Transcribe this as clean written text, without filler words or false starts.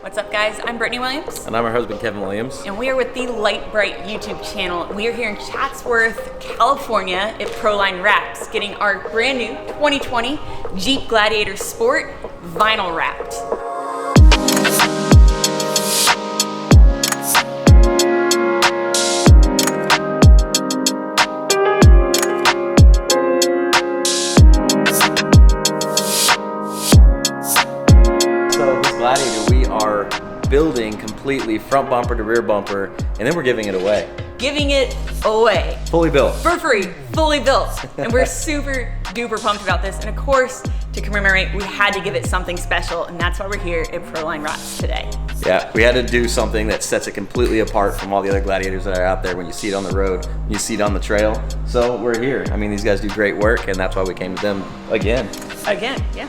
What's up, guys? I'm Brittany Williams. And I'm her husband, Kevin Williams. And we are with the Lite, Brite YouTube channel. We are here in Chatsworth, California at Proline Wraps, getting our brand new 2020 Jeep Gladiator Sport vinyl wrapped. Gladiator, we are building completely front bumper to rear bumper, and then we're giving it away. Giving it away. Fully built. For free, fully built. And we're super duper pumped about this. And of course, to commemorate, we had to give it something special, and that's why we're here at Proline Wraps today. Yeah, we had to do something that sets it completely apart from all the other Gladiators that are out there when you see it on the road, when you see it on the trail. So we're here. I mean, these guys do great work, and that's why we came to them again. Again, yeah.